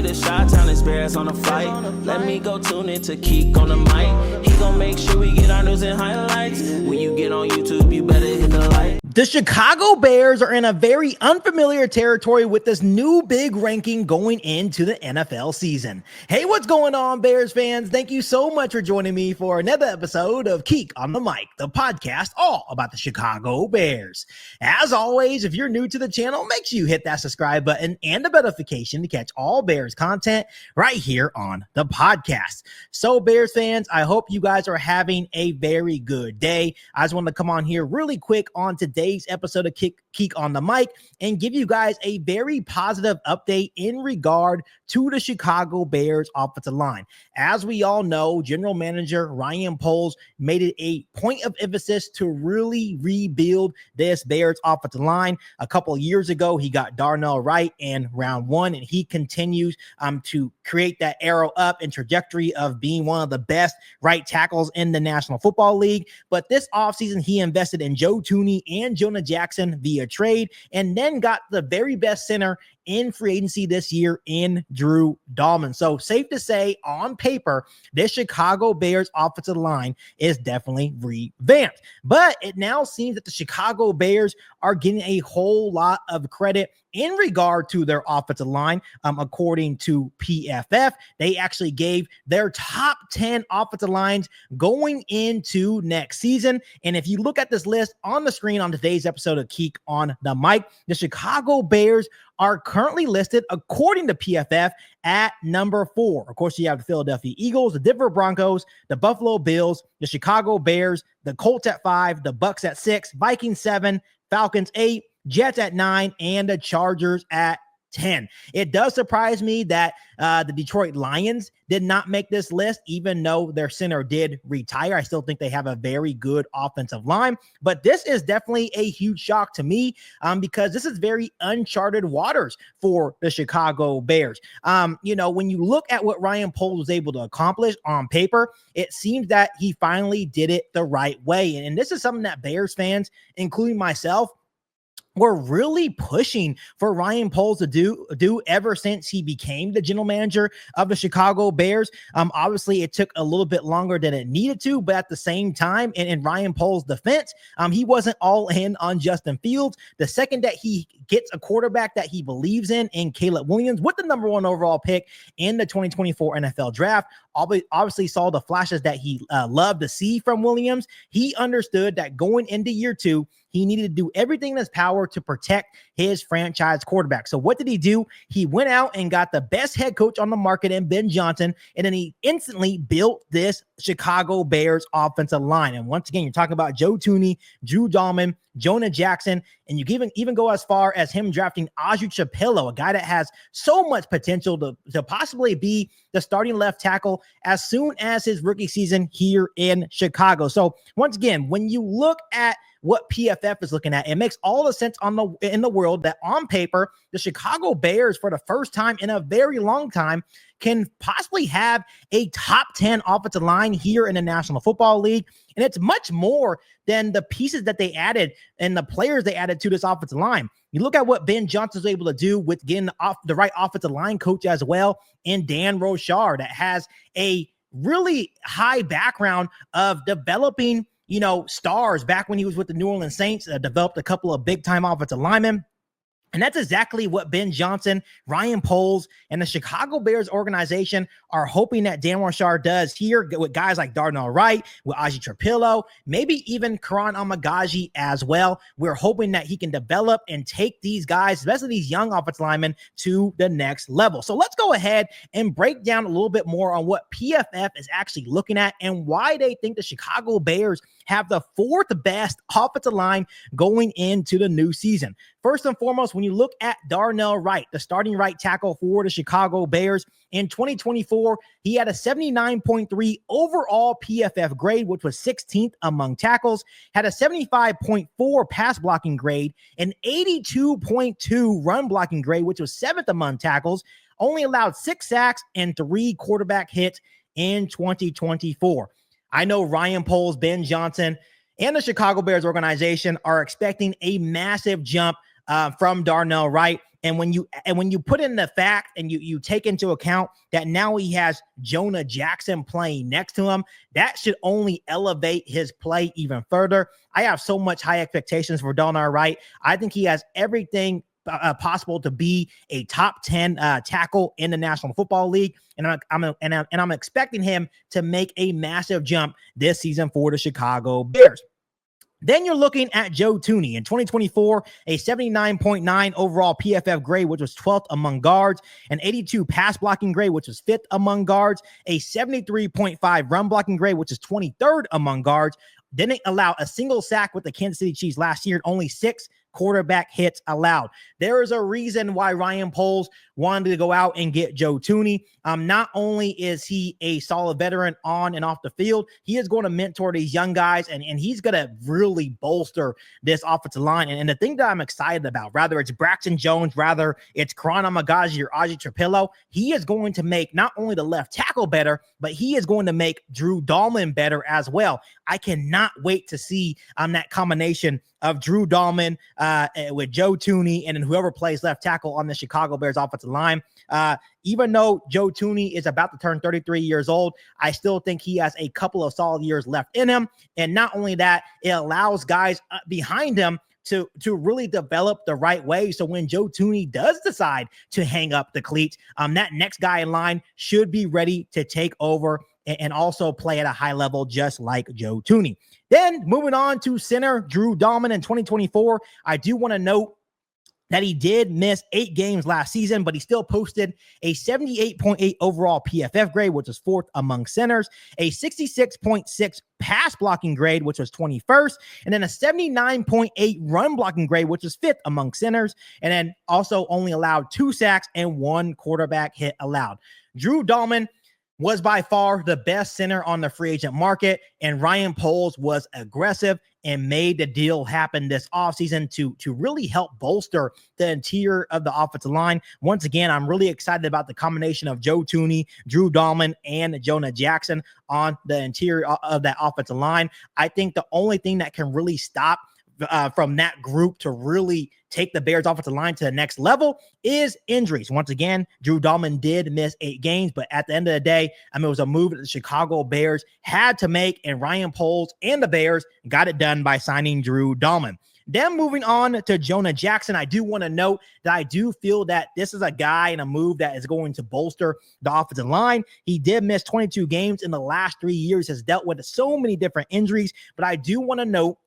the Chi-Town experience on the flight. Let me go tune in to Keek on the mic. He gon' make sure we get our news and highlights. When you get on YouTube, you better hit the like. The Chicago Bears are in a very unfamiliar territory with this new big ranking going into the NFL season. Hey, what's going on, Bears fans? Thank you so much for joining me for another episode of Keek on the Mic, the podcast all about the Chicago Bears. As always, if you're new to the channel, make sure you hit that subscribe button and the notification to catch all Bears content right here on the podcast. So, Bears fans, I hope you guys are having a very good day. I just want to come on here really quick on today's episode of Keek on the Mic and give you guys a very positive update in regard to the Chicago Bears offensive line. As we all know, General Manager Ryan Poles made it a point of emphasis to really rebuild this Bears offensive line. A couple of years ago, he got Darnell Wright in round one, and he continues to create that arrow up and trajectory of being one of the best right tackles in the National Football League. But this offseason, he invested in Joe Thuney and Jonah Jackson via trade, and then got the very best center in free agency this year in Drew Dahlman. So safe to say, on paper, this Chicago Bears offensive line is definitely revamped. But it now seems that the Chicago Bears are getting a whole lot of credit in regard to their offensive line. According to PFF, they actually gave their top 10 offensive lines going into next season. And if you look at this list on the screen on today's episode of Keek on the Mic, the Chicago Bears are currently listed, according to PFF, at number 4. Of course, you have the Philadelphia Eagles, the Denver Broncos, the Buffalo Bills, the Chicago Bears, the Colts at 5, the Bucks at 6, Vikings 7, Falcons 8, Jets at 9, and the Chargers at 10. It does surprise me that the Detroit Lions did not make this list, even though their center did retire. I still think they have a very good offensive line, but this is definitely a huge shock to me because this is very uncharted waters for the Chicago Bears. When you look at what Ryan Poles was able to accomplish on paper, it seems that he finally did it the right way. And this is something that Bears fans, including myself, we're really pushing for Ryan Poles to do ever since he became the general manager of the Chicago Bears. Obviously, it took a little bit longer than it needed to, but at the same time, in Ryan Poles' defense, he wasn't all in on Justin Fields. The second that he gets a quarterback that he believes in Caleb Williams, with the number 1 overall pick in the 2024 NFL Draft, obviously saw the flashes that he loved to see from Williams. He understood that going into year 2, he needed to do everything in his power to protect his franchise quarterback. So what did he do? He went out and got the best head coach on the market in Ben Johnson, and then he instantly built this Chicago Bears offensive line. And once again, you're talking about Joe Thuney, Drew Dahlman, Jonah Jackson, and you even go as far as him drafting Aju Chapello, a guy that has so much potential to possibly be the starting left tackle as soon as his rookie season here in Chicago. So once again, when you look at what PFF is looking at, it makes all the sense in the world that on paper, the Chicago Bears, for the first time in a very long time, can possibly have a top 10 offensive line here in the National Football League. And it's much more than the pieces that they added and the players they added to this offensive line. You look at what Ben Johnson was able to do with getting the right offensive line coach as well, and Dan Rochard, that has a really high background of developing stars. Back when he was with the New Orleans Saints, developed a couple of big-time offensive linemen. And that's exactly what Ben Johnson, Ryan Poles, and the Chicago Bears organization are hoping that Dan Rochard does here with guys like Darnell Wright, with Aju Chapello, maybe even Karan Amagaji as well. We're hoping that he can develop and take these guys, especially these young offensive linemen, to the next level. So let's go ahead and break down a little bit more on what PFF is actually looking at and why they think the Chicago Bears have the 4th best offensive line going into the new season. First and foremost, when you look at Darnell Wright, the starting right tackle for the Chicago Bears, in 2024, he had a 79.3 overall PFF grade, which was 16th among tackles, had a 75.4 pass blocking grade, an 82.2 run blocking grade, which was 7th among tackles, only allowed 6 sacks and 3 quarterback hits in 2024. I know Ryan Poles, Ben Johnson, and the Chicago Bears organization are expecting a massive jump from Darnell Wright. And when you put in the fact and you take into account that now he has Jonah Jackson playing next to him, that should only elevate his play even further. I have so much high expectations for Darnell Wright. I think he has everything possible to be a top 10 tackle in the National Football League, and I'm expecting him to make a massive jump this season for the Chicago Bears. Then you're looking at Joe Thuney in 2024, a 79.9 overall PFF grade, which was 12th among guards, an 82 pass blocking grade, which was 5th among guards, a 73.5 run blocking grade, which is 23rd among guards. Didn't allow a single sack with the Kansas City Chiefs last year, and only 6 quarterback hits allowed. There is a reason why Ryan Poles wanted to go out and get Joe Thuney. Not only is he a solid veteran on and off the field, he is going to mentor these young guys, and he's going to really bolster this offensive line. And the thing that I'm excited about, rather it's Braxton Jones, rather it's Karan Amagaji or Aji Trapillo, he is going to make not only the left tackle better, but he is going to make Drew Dahlman better as well. I cannot wait to see that combination of Drew Dahlman with Joe Thuney and then whoever plays left tackle on the Chicago Bears offensive line. Even though Joe Thuney is about to turn 33 years old, I still think he has a couple of solid years left in him. And not only that, it allows guys behind him to really develop the right way. So when Joe Thuney does decide to hang up the cleats, that next guy in line should be ready to take over and also play at a high level, just like Joe Thuney. Then moving on to center Drew Dahlman in 2024, I do want to note that he did miss 8 games last season, but he still posted a 78.8 overall PFF grade, which was 4th among centers, a 66.6 pass blocking grade, which was 21st, and then a 79.8 run blocking grade, which was 5th among centers, and then also only allowed 2 sacks and 1 quarterback hit allowed. Drew Dahlman was by far the best center on the free agent market, and Ryan Poles was aggressive and made the deal happen this offseason to really help bolster the interior of the offensive line. Once again, I'm really excited about the combination of Joe Thuney, Drew Dahlman, and Jonah Jackson on the interior of that offensive line. I think the only thing that can really stop from that group to really take the Bears offensive line to the next level is injuries. Once again, Drew Dahlman did miss 8 games, but at the end of the day, it was a move that the Chicago Bears had to make, and Ryan Poles and the Bears got it done by signing Drew Dahlman. Then moving on to Jonah Jackson, I do want to note that I do feel that this is a guy and a move that is going to bolster the offensive line. He did miss 22 games in the last 3 years, has dealt with so many different injuries, but I do want to note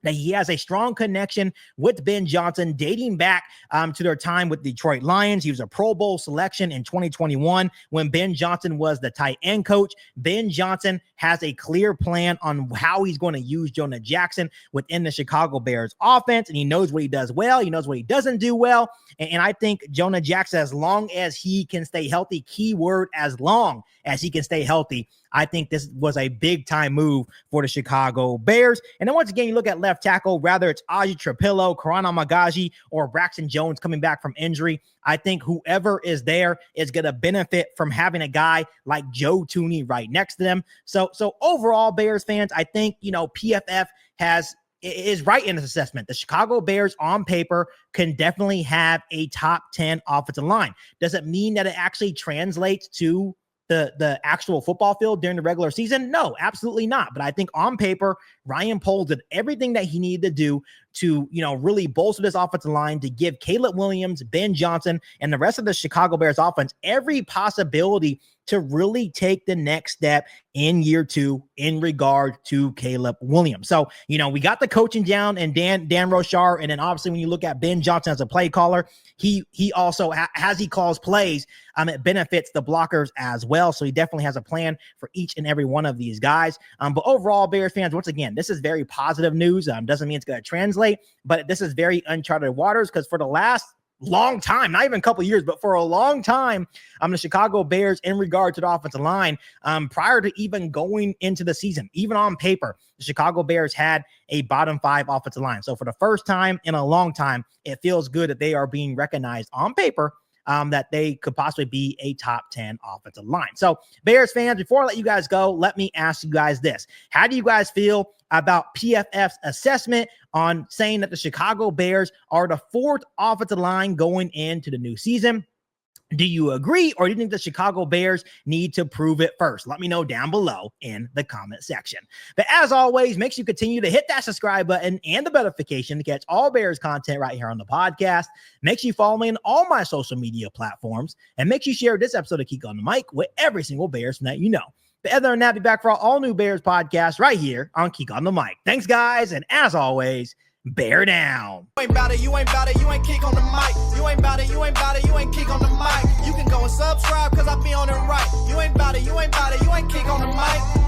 that he has a strong connection with Ben Johnson dating back to their time with Detroit Lions. He was a Pro Bowl selection in 2021 when Ben Johnson was the tight end coach. Ben Johnson has a clear plan on how he's going to use Jonah Jackson within the Chicago Bears offense, and he knows what he does well. He knows what he doesn't do well, and I think Jonah Jackson, as long as he can stay healthy, keyword as long as he can stay healthy, I think this was a big-time move for the Chicago Bears. And then once again, you look at left tackle, rather it's Aji Trapillo, Karan Amagaji, or Braxton Jones coming back from injury. I think whoever is there is going to benefit from having a guy like Joe Thuney right next to them. So overall, Bears fans, I think, PFF is right in this assessment. The Chicago Bears on paper can definitely have a top 10 offensive line. Does it mean that it actually translates to the actual football field during the regular season? No, absolutely not. But I think on paper, Ryan Poles did everything that he needed to do to, really bolster this offensive line, to give Caleb Williams, Ben Johnson, and the rest of the Chicago Bears offense every possibility to really take the next step in year 2 in regard to Caleb Williams. So, we got the coaching down and Dan Rochar. And then obviously when you look at Ben Johnson as a play caller, he also, as he calls plays, it benefits the blockers as well. So he definitely has a plan for each and every one of these guys. But overall, Bears fans, once again, this is very positive news. Doesn't mean it's going to translate, but this is very uncharted waters, because for the last long time, not even a couple of years, but for a long time, the Chicago Bears, in regard to the offensive line, prior to even going into the season, even on paper, the Chicago Bears had a bottom 5 offensive line. So for the first time in a long time, it feels good that they are being recognized on paper that they could possibly be a top 10 offensive line. So Bears fans, before I let you guys go, let me ask you guys this. How do you guys feel about PFF's assessment on saying that the Chicago Bears are the fourth offensive line going into the new season? Do you agree, or do you think the Chicago Bears need to prove it first? Let me know down below in the comment section. But as always, make sure you continue to hit that subscribe button and the notification to catch all Bears content right here on the podcast. Make sure you follow me on all my social media platforms, and make sure you share this episode of Keek on the Mic with every single Bears fan that you know. But other than that, be back for our all new Bears podcast right here on Keek on the Mic. Thanks, guys, and as always, bear down. You ain't bout it, you ain't bout it, you ain't Keek on the mic. You ain't bout it, you ain't bout it, you ain't Keek on the mic. You can go and subscribe, cause I be on it right. You ain't bout it, you ain't bout it, you ain't Keek on the mic.